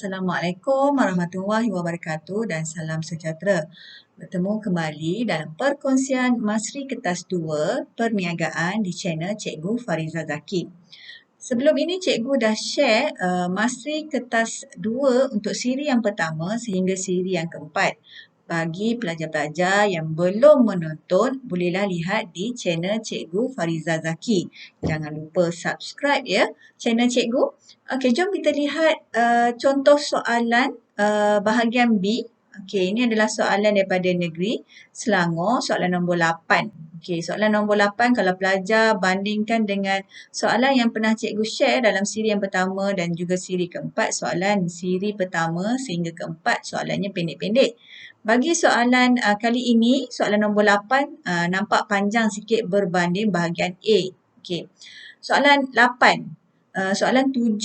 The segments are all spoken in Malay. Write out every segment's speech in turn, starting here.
Assalamualaikum warahmatullahi wabarakatuh dan salam sejahtera. Bertemu kembali dalam perkongsian Masri Kertas 2 Perniagaan di channel Cikgu Fariza Zaki. Sebelum ini Cikgu dah share Masri Kertas 2 untuk siri yang pertama sehingga siri yang keempat. Bagi pelajar-pelajar yang belum menonton, bolehlah lihat di channel Cikgu Fariza Zaki. Jangan lupa subscribe ya channel Cikgu. Okey, jom kita lihat contoh soalan bahagian B. Okey, ini adalah soalan daripada negeri Selangor, soalan nombor 8. Okey, soalan nombor 8 kalau pelajar bandingkan dengan soalan yang pernah cikgu share dalam siri yang pertama dan juga siri keempat, soalan siri pertama sehingga keempat soalannya pendek-pendek. Bagi soalan kali ini, soalan nombor 8 nampak panjang sikit berbanding bahagian A. Okey, soalan 8. Soalan 7,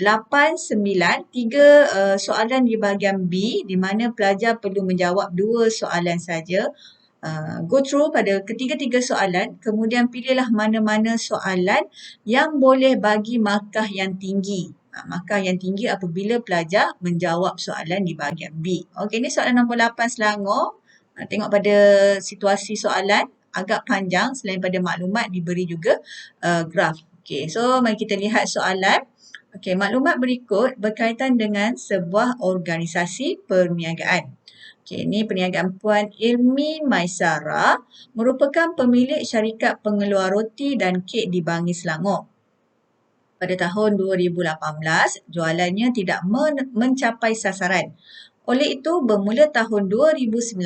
8, 9, tiga soalan di bahagian B di mana pelajar perlu menjawab 2 soalan saja. Go through pada ketiga-tiga soalan, kemudian pilihlah mana-mana soalan yang boleh bagi markah yang tinggi. Markah yang tinggi apabila pelajar menjawab soalan di bahagian B. Okey, ini soalan nombor 8 Selangor. Tengok pada situasi soalan agak panjang, selain pada maklumat diberi juga graf. Okey, so mari kita lihat soalan. Okey, maklumat berikut berkaitan dengan sebuah organisasi perniagaan. Okey, ini perniagaan Puan Ilmi Maisara merupakan pemilik syarikat pengeluar roti dan kek di Bangi Selangor. Pada tahun 2018, jualannya tidak mencapai sasaran. Oleh itu, bermula tahun 2019,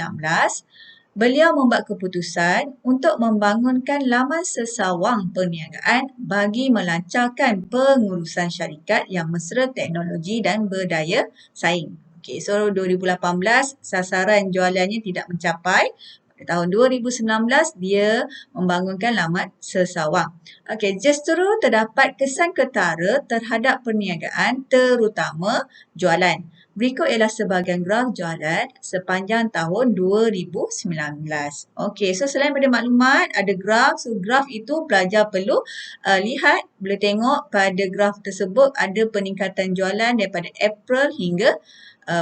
beliau membuat keputusan untuk membangunkan laman sesawang perniagaan bagi melancarkan pengurusan syarikat yang mesra teknologi dan berdaya saing. Okey, so 2018 sasaran jualannya tidak mencapai. Pada tahun 2019 dia membangunkan laman sesawang. Okey, justru terdapat kesan ketara terhadap perniagaan terutama jualan. Berikut ialah sebahagian graf jualan sepanjang tahun 2019. Okey, so selain pada maklumat ada graf. So graf itu pelajar perlu lihat, boleh tengok pada graf tersebut ada peningkatan jualan daripada April hingga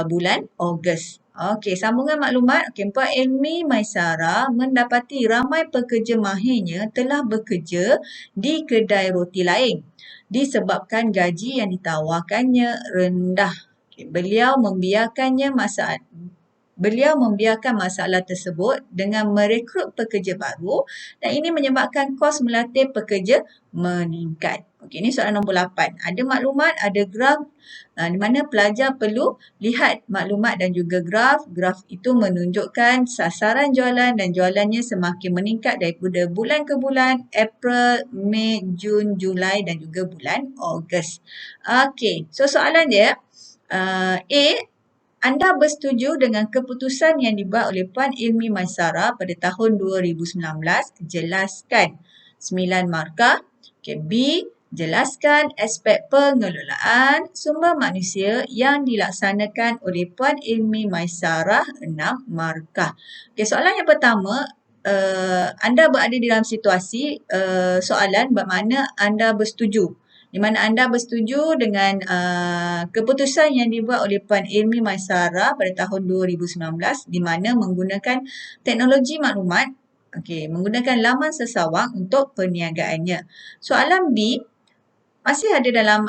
bulan Ogos. Okey, sambungan maklumat. Okey, Puan Ilmi Maisara mendapati ramai pekerja mahirnya telah bekerja di kedai roti lain disebabkan gaji yang ditawarkannya rendah. Okay, beliau membiarkan masalah tersebut dengan merekrut pekerja baru dan ini menyebabkan kos melatih pekerja meningkat. Okey, ini soalan nombor 8. Ada maklumat, ada graf di mana pelajar perlu lihat maklumat dan juga graf. Graf itu menunjukkan sasaran jualan dan jualannya semakin meningkat daripada bulan ke bulan, April, Mei, Jun, Julai dan juga bulan Ogos. Okey, so soalan dia, A, anda bersetuju dengan keputusan yang dibuat oleh Puan Ilmi Maisara pada tahun 2019? Jelaskan 9 markah. Okay, B, jelaskan aspek pengelolaan sumber manusia yang dilaksanakan oleh Puan Ilmi Maisara 6 markah. Okay, soalan yang pertama, anda berada di dalam situasi soalan bermakna anda bersetuju. Di mana anda bersetuju dengan keputusan yang dibuat oleh Puan Ilmi Maisara pada tahun 2019 di mana menggunakan teknologi maklumat, menggunakan laman sesawang untuk perniagaannya. Soalan B, masih ada dalam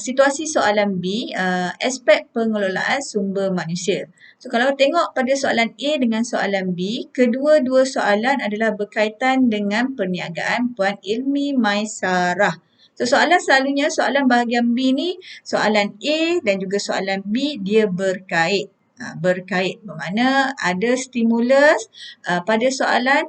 situasi soalan B, aspek pengelolaan sumber manusia. So, kalau tengok pada soalan A dengan soalan B, kedua-dua soalan adalah berkaitan dengan perniagaan Puan Ilmi Maisara. So, soalan selalunya, soalan bahagian B ni, soalan A dan juga soalan B, dia berkait. Berkait bermakna ada stimulus pada soalan,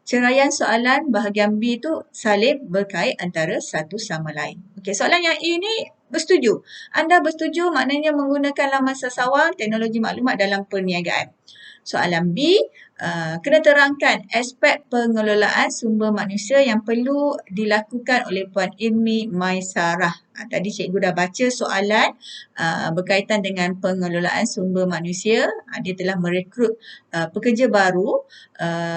ceraian soalan bahagian B tu saling berkait antara satu sama lain. Okey, soalan yang A ni bersetuju. Anda bersetuju maknanya menggunakan laman sesawang teknologi maklumat dalam perniagaan. Soalan B, kena terangkan aspek pengelolaan sumber manusia yang perlu dilakukan oleh Puan Ilmi Maisara. Tadi cikgu dah baca soalan berkaitan dengan pengelolaan sumber manusia. Dia telah merekrut pekerja baru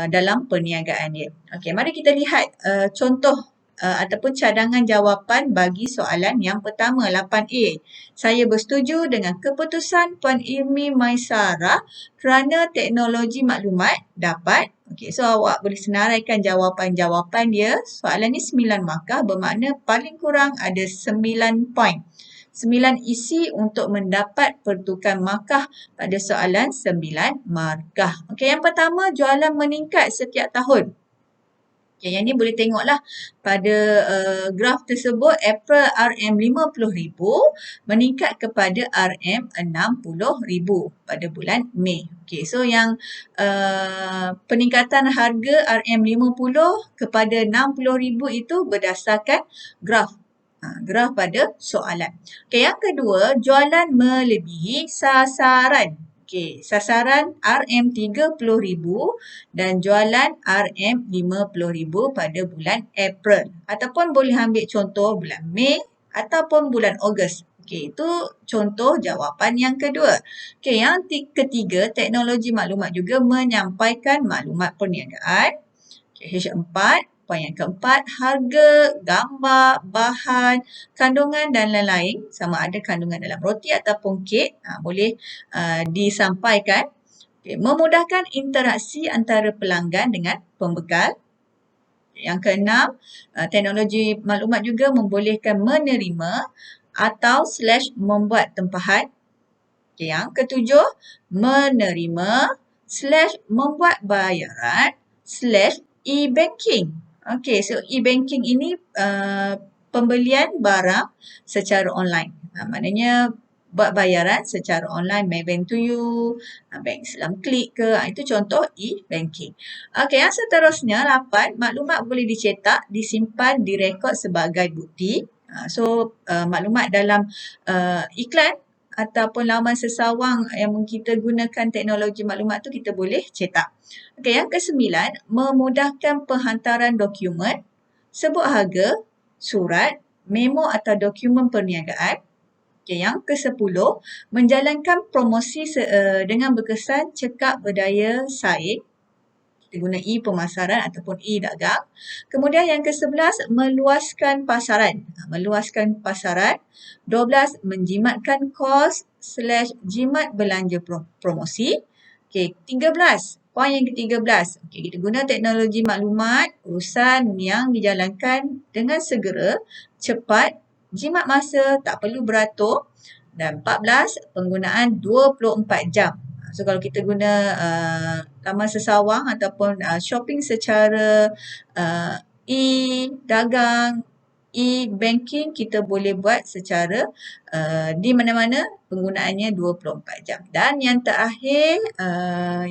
dalam perniagaan dia. Okey, mari kita lihat contoh ataupun cadangan jawapan bagi soalan yang pertama 8A. Saya bersetuju dengan keputusan Puan Irmi Maisara kerana teknologi maklumat dapat. Okey, so awak boleh senaraikan jawapan-jawapan dia. Soalan ni 9 markah bermakna paling kurang ada 9 poin. 9 isi untuk mendapat pertukaran markah pada soalan 9 markah. Okey, yang pertama, jualan meningkat setiap tahun. Okay, yang ni boleh tengoklah pada graf tersebut, April RM50,000 meningkat kepada RM60,000 pada bulan Mei. Okay, so yang peningkatan harga RM50 kepada RM60,000 itu berdasarkan graf. Graf pada soalan. Okay, yang kedua, jualan melebihi sasaran. Okey, sasaran RM30,000 dan jualan RM50,000 pada bulan April. Ataupun boleh ambil contoh bulan Mei ataupun bulan Ogos. Okey, itu contoh jawapan yang kedua. Okey, yang ketiga, teknologi maklumat juga menyampaikan maklumat perniagaan. Okay, H4. Poin yang keempat, harga, gambar, bahan, kandungan dan lain-lain. Sama ada kandungan dalam roti ataupun kek. Boleh disampaikan. Okay, memudahkan interaksi antara pelanggan dengan pembekal. Yang keenam, teknologi maklumat juga membolehkan menerima atau /membuat tempahan. Okay, yang ketujuh, menerima /membuat bayaran /e-banking. Okay, so e-banking ini pembelian barang secara online. Maknanya buat bayaran secara online, Maybank to you, Bank Islam Klik ke, itu contoh e-banking. Okay, yang seterusnya, 8, maklumat boleh dicetak, disimpan, direkod sebagai bukti. So, maklumat dalam iklan ataupun laman sesawang yang kita gunakan teknologi maklumat tu kita boleh cetak. Okey, yang ke-9, memudahkan penghantaran dokumen, sebut harga, surat, memo atau dokumen perniagaan. Okey, yang ke-10, menjalankan promosi dengan berkesan cekap berdaya saing. Kita guna e-pemasaran ataupun e-dagang. Kemudian yang ke-11, meluaskan pasaran. Meluaskan pasaran. 12, menjimatkan kos /jimat belanja promosi. Okey, 13. Poin yang ke-13. Okey, kita guna teknologi maklumat, urusan yang dijalankan dengan segera, cepat, jimat masa, tak perlu beratur. Dan 14, penggunaan 24 jam. So, kalau kita guna laman sesawang ataupun shopping secara e-dagang, e-banking, kita boleh buat secara di mana-mana penggunaannya 24 jam. Dan yang terakhir,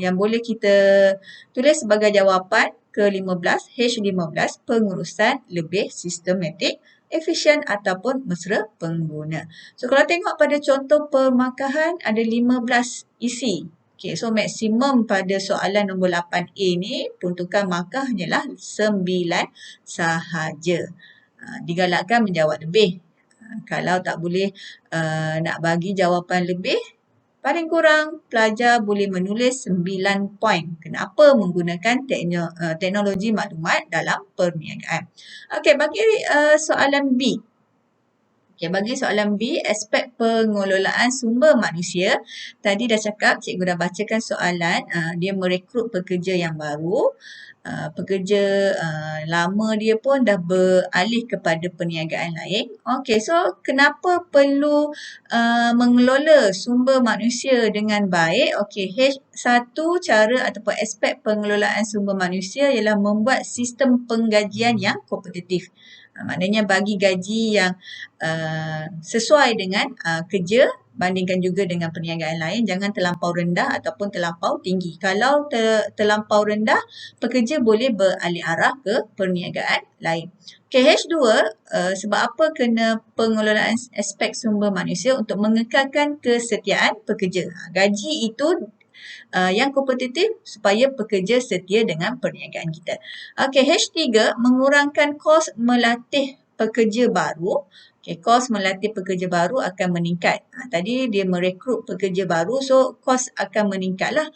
yang boleh kita tulis sebagai jawapan ke-15, H15, pengurusan lebih sistematik, efisien ataupun mesra pengguna. So, kalau tengok pada contoh pemarkahan ada 15 isi. Okay, so maksimum pada soalan nombor 8A ni peruntukan markah hanyalah 9 sahaja. Digalakkan menjawab lebih. Kalau tak boleh nak bagi jawapan lebih, paling kurang pelajar boleh menulis 9 poin. Kenapa menggunakan teknologi maklumat dalam perniagaan. Okey, bagi soalan B. Okay, bagi soalan B, aspek pengelolaan sumber manusia. Tadi dah cakap, cikgu dah bacakan soalan. Dia merekrut pekerja yang baru. Pekerja lama dia pun dah beralih kepada perniagaan lain. Okay, so kenapa perlu mengelola sumber manusia dengan baik? Okay, H1 cara ataupun aspek pengelolaan sumber manusia ialah membuat sistem penggajian yang kompetitif. Maknanya bagi gaji yang sesuai dengan kerja, bandingkan juga dengan perniagaan lain, jangan terlampau rendah ataupun terlampau tinggi. Kalau terlampau rendah, pekerja boleh beralih arah ke perniagaan lain. Okay, H2, sebab apa kena pengelolaan aspek sumber manusia? Untuk mengekalkan kesetiaan pekerja. Gaji itu yang kompetitif supaya pekerja setia dengan perniagaan kita. Okey, H3, mengurangkan kos melatih pekerja baru. Okey, kos melatih pekerja baru akan meningkat. Tadi dia merekrut pekerja baru, so kos akan meningkatlah.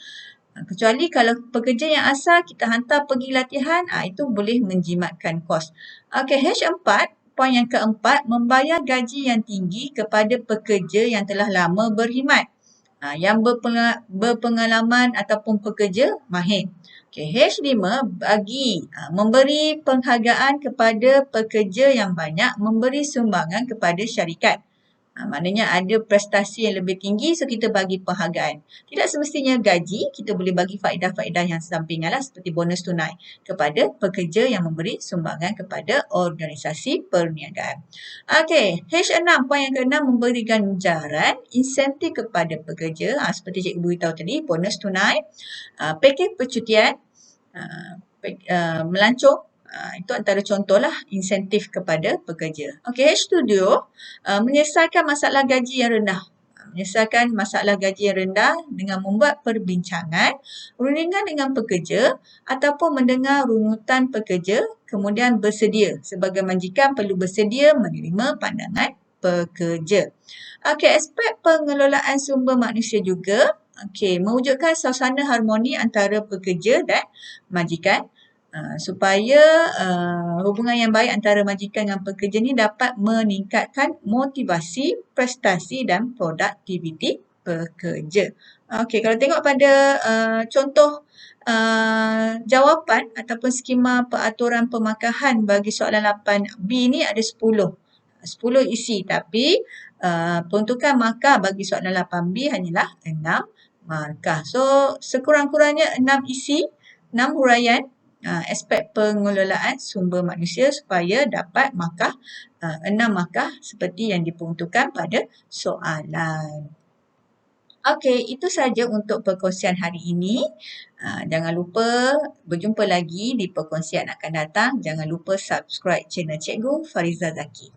Kecuali kalau pekerja yang asal kita hantar pergi latihan, itu boleh menjimatkan kos. Okey, H4, poin yang keempat, membayar gaji yang tinggi kepada pekerja yang telah lama berkhidmat. Yang berpengalaman ataupun pekerja mahir. Okay, H5 memberi penghargaan kepada pekerja yang banyak memberi sumbangan kepada syarikat. Maknanya ada prestasi yang lebih tinggi, so kita bagi penghargaan. Tidak semestinya gaji, kita boleh bagi faedah-faedah yang sampingan lah, seperti bonus tunai kepada pekerja yang memberi sumbangan kepada organisasi perniagaan. Okey, H6, poin yang ke-6, memberi ganjaran insentif kepada pekerja. Seperti cikgu beritahu tadi, bonus tunai, pakej percutian, melancong. Itu antara contohlah insentif kepada pekerja. Okey, H7, menyelesaikan masalah gaji yang rendah. Menyelesaikan masalah gaji yang rendah dengan membuat perbincangan rundingan dengan pekerja ataupun mendengar runtutan pekerja, kemudian bersedia sebagai majikan perlu bersedia menerima pandangan pekerja. Okey, aspek pengelolaan sumber manusia juga. Okey, mewujudkan suasana harmoni antara pekerja dan majikan. Supaya hubungan yang baik antara majikan dengan pekerja ni dapat meningkatkan motivasi, prestasi dan produktiviti pekerja. Okey, kalau tengok pada contoh jawapan ataupun skema peraturan pemakahan bagi soalan 8B ni ada 10 isi, tapi peruntukan markah bagi soalan 8B hanyalah 6 markah. So, sekurang-kurangnya 6 isi, 6 huraian aspek pengelolaan sumber manusia supaya dapat markah 6 markah seperti yang diperuntukkan pada soalan. Okey, itu saja untuk perkongsian hari ini. Jangan lupa berjumpa lagi di perkongsian akan datang. Jangan lupa subscribe channel Cikgu Fariza Zaki.